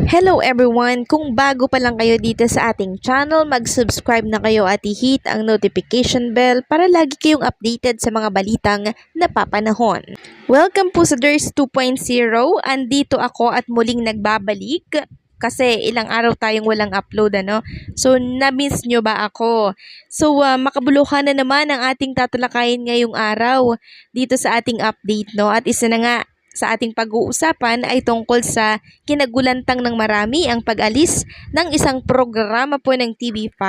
Hello everyone! Kung bago pa lang kayo dito sa ating channel, mag-subscribe na kayo at i-hit ang notification bell para lagi kayong updated sa mga balitang napapanahon. Welcome po sa Durs 2.0. Andito ako at muling nagbabalik kasi ilang araw tayong walang upload, ano? So, na-miss nyo ba ako? So, makabuluhan na naman ang ating tatalakayin ngayong araw dito sa ating update, no? At isa na nga sa ating pag-uusapan ay tungkol sa kinagulantang ng marami ang pag-alis ng isang programa po ng TV5.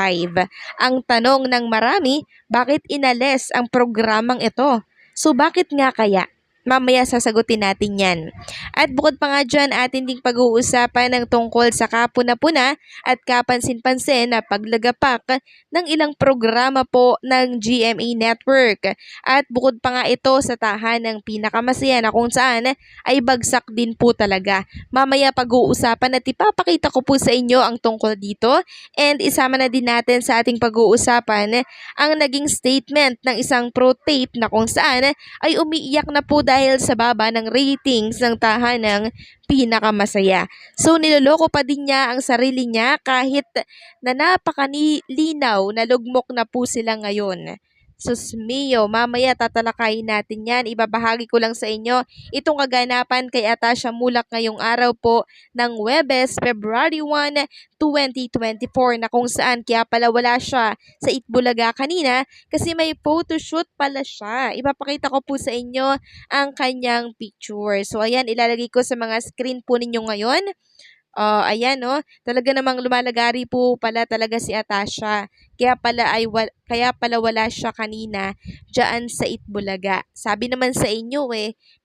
Ang tanong ng marami, bakit inalis ang programang ito? So bakit nga kaya? Mamaya sasagutin natin yan. At bukod pa nga dyan, atin ding pag-uusapan ng tungkol sa kapuna-puna at kapansin-pansin na paglagapak ng ilang programa po ng GMA Network. At bukod pa nga ito sa tahanang pinakamasaya na kung saan ay bagsak din po talaga. Mamaya pag-uusapan at ipapakita ko po sa inyo ang tungkol dito, and isama na din natin sa ating pag-uusapan ang naging statement ng isang pro tape na kung saan ay umiiyak na po dahil sa baba ng ratings ng tahanang pinakamasaya. So niloloko pa din niya ang sarili niya kahit na napakalinaw na lugmok na po sila ngayon. Sus mio, mamaya tatalakayin natin yan. Ibabahagi ko lang sa inyo itong kaganapan kay Atasha Mulak ngayong araw po ng Huwebes, February 1, 2024 na kung saan kaya pala wala siya sa Itbulaga kanina kasi may photoshoot pala siya. Ipapakita ko po sa inyo ang kanyang picture. So ayan, ilalagay ko sa mga screen po ninyo ngayon. Ayan no, talaga namang lumalagari po pala talaga si Atasha. Kaya pala wala siya kanina diyan sa Itbulaga. Sabi naman sa inyo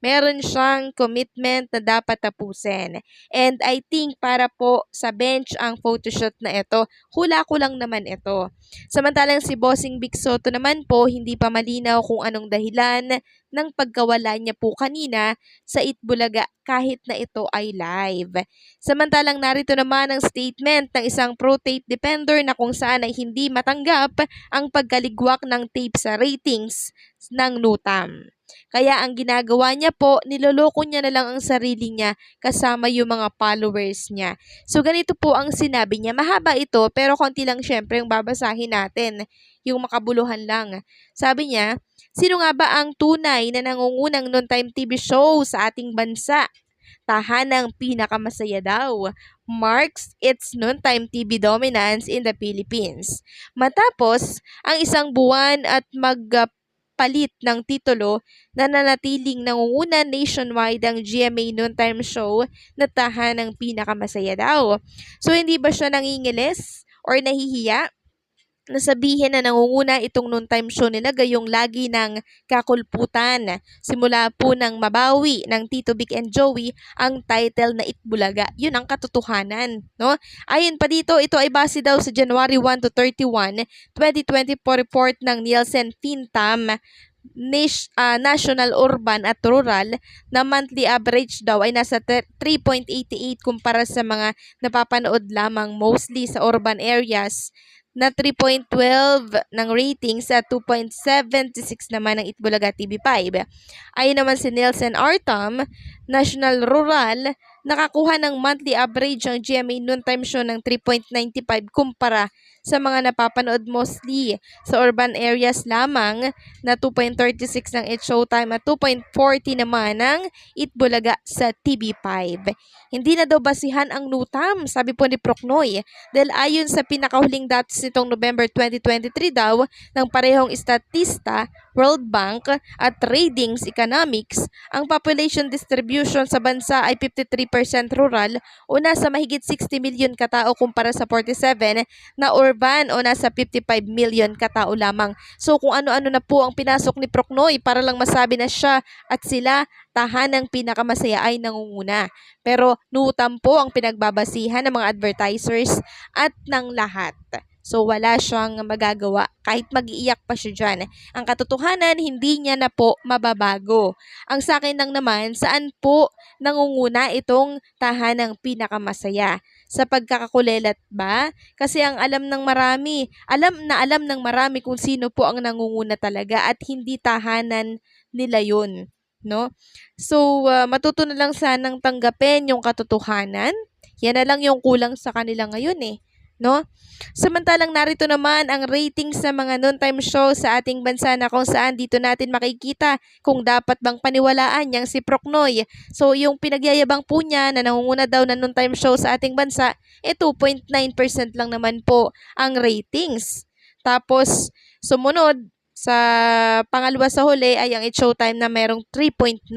meron siyang commitment na dapat tapusin. And I think para po sa bench ang photoshoot na ito. Hula ko lang naman ito. Samantalang si Bossing Vic Soto naman po, hindi pa malinaw kung anong dahilan ng pagkawala niya po kanina sa Itbulaga kahit na ito ay live. Samantalang narito naman ang statement ng isang pro tape defender na kung saan ay hindi matanggap ang pagkaligwak ng tape sa ratings ng Nutam. Kaya ang ginagawa niya po, niloloko niya na lang ang sarili niya kasama yung mga followers niya. So ganito po ang sinabi niya. Mahaba ito pero konti lang syempre yung babasahin natin. Yung makabuluhan lang. Sabi niya, sino nga ba ang tunay na nangungunang noontime TV show sa ating bansa? Tahanang pinakamasaya daw marks its noontime TV dominance in the Philippines. Matapos ang isang buwan at magpalit ng titulo, nananatiling nangunguna nationwide ang GMA noontime show na tahanang pinakamasaya daw. So hindi ba siya nangingilis or nahihiya? Nasabihin na nangunguna itong noontime show nila gayong lagi ng kakulputan. Simula po ng mabawi ng Tito Vic and Joey ang title na Itbulaga. Yun ang katotohanan, no? Ayon pa dito, ito ay base daw sa January 1 to 31, 2024 report ng Nielsen Fintam National Urban at Rural na monthly average daw ay nasa 3.88 kumpara sa mga napapanood lamang mostly sa urban areas na 3.12 ng ratings at 2.76 naman ng Itbulaga TV5. Ayon naman si Nielsen Artam, National Rural, nakakuha ng monthly average ang GMA noontime show ng 3.95 kumpara sa mga napapanood mostly sa urban areas lamang na 2.36 ng It's Showtime at 2.40 naman ng Itbulaga sa TV5. Hindi na daw basihan ang Nutam, sabi po ni Procnoy, dahil ayon sa pinakahuling datos nitong November 2023 daw ng parehong estatista, World Bank at Ratings Economics, ang population distribution sa bansa ay 53% rural o nasa mahigit 60 million katao kumpara sa 47 na urban o nasa 55 million katao lamang. So kung ano-ano na po ang pinasok ni Procnoy para lang masabi na siya at sila tahanang pinakamasaya ay nangunguna. Pero Nutam po ang pinagbabasihan ng mga advertisers at ng lahat. So wala siyang magagawa kahit mag-iiyak pa siya dyan. Ang katotohanan, hindi niya na po mababago. Ang sa akin lang naman, saan po nangunguna itong tahanang pinakamasaya? Sa pagkakakulelat ba? Kasi ang alam ng marami kung sino po ang nangunguna talaga at hindi tahanan nila yun. No? So, matuto na lang sanang tanggapin yung katotohanan, Yan na lang yung kulang sa kanila ngayon eh, no? Samantalang narito naman ang ratings sa mga noontime show sa ating bansa na kung saan dito natin makikita kung dapat bang paniwalaan yang si Procnoy. So yung pinagyayabang po niya na nangunguna daw na noontime show sa ating bansa, 2.9% lang naman po ang ratings. Tapos sumunod sa pangalawa sa huli ay ang It's Showtime na merong 3.9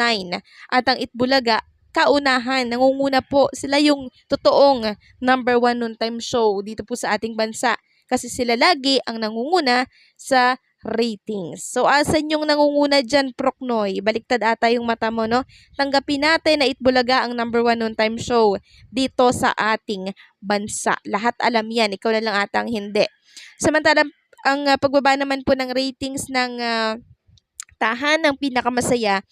at ang Itbulaga kaunahan, nangunguna po. Sila yung totoong number 1 noontime show dito po sa ating bansa. Kasi sila lagi ang nangunguna sa ratings. So, asan yung nangunguna dyan, Procnoy? Baliktad ata yung mata mo, no? Tanggapin natin na Itbulaga ang number 1 noontime show dito sa ating bansa. Lahat alam yan. Ikaw na lang ata ang hindi. Samantalang, ang pagbaba naman po ng ratings ng tahan ng pinakamasaya,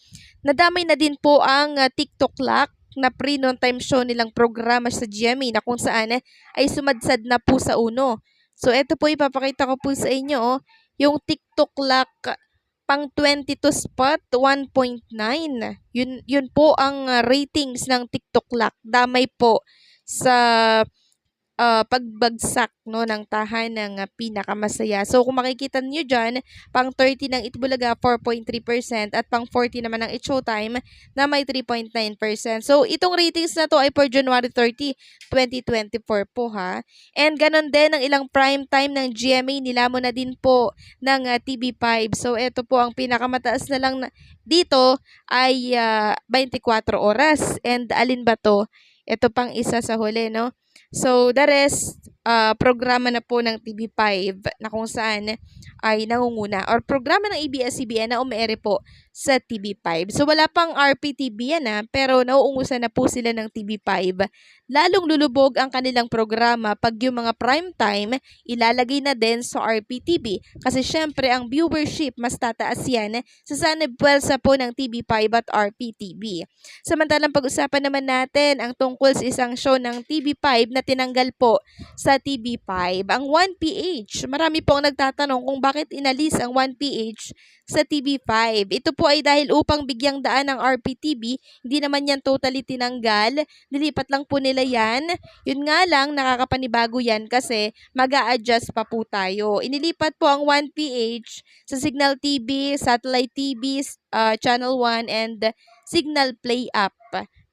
nadamay na din po ang TikTok Lock na pre-noontime show nilang programa sa GMA na kung saan ay sumadsad na po sa uno. So, ito po ipapakita ko po sa inyo, yung TikTok Lock pang 22 spot, 1.9. Yun po ang ratings ng TikTok Lock. Damay po sa pagbagsak no ng tahan ng pinakamasaya. So kung makikita niyo diyan, pang 30 ng Itbulaga 4.3% at pang 40 naman ng It's Showtime na may 3.9%. So itong ratings na to ay for January 30, 2024 po ha. And ganon din ang ilang prime time ng GMA, nilamon na din po ng TV5. So ito po ang pinakamataas na lang dito ay 24 oras. And alin ba to? Ito pang isa sa huli, no? So, the rest, programa na po ng TV5 na kung saan ay nangunguna or programa ng ABS-CBN na umeere po sa TV5. So, wala pang RPTV yan pero nauungusan na po sila ng TV5. Lalong lulubog ang kanilang programa pag yung mga prime time ilalagay na din sa RPTV. Kasi syempre, ang viewership mas tataas yan sa sanibwelsa po ng TV5 at RPTV. Samantalang pag-usapan naman natin ang tungkol sa isang show ng TV5 na tinanggal po sa TV5, ang 1PH. Marami po ang nagtatanong kung bakit inalis ang 1PH sa TV5. Ito po ay dahil upang bigyang daan ng RPTV, hindi naman yan totally tinanggal. Nilipat lang po nila yan. Yun nga lang, nakakapanibago yan kasi mag-a-adjust pa po tayo. Inilipat po ang 1PH sa Signal TV, Satellite TV, Channel 1, and Signal Play App.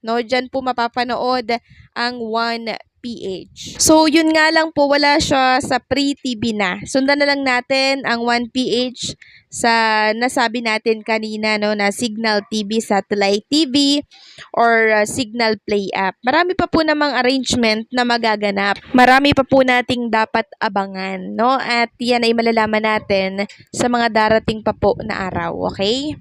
No, diyan po mapapanood ang 1PH. So, yun nga lang po, wala siya sa pre-TV na. Sundan na lang natin ang 1PH sa nasabi natin kanina, no, na Signal TV, Satellite TV, or Signal Play App. Marami pa po namang arrangement na magaganap. Marami pa po nating dapat abangan, no? At yan ay malalaman natin sa mga darating pa po na araw, okay?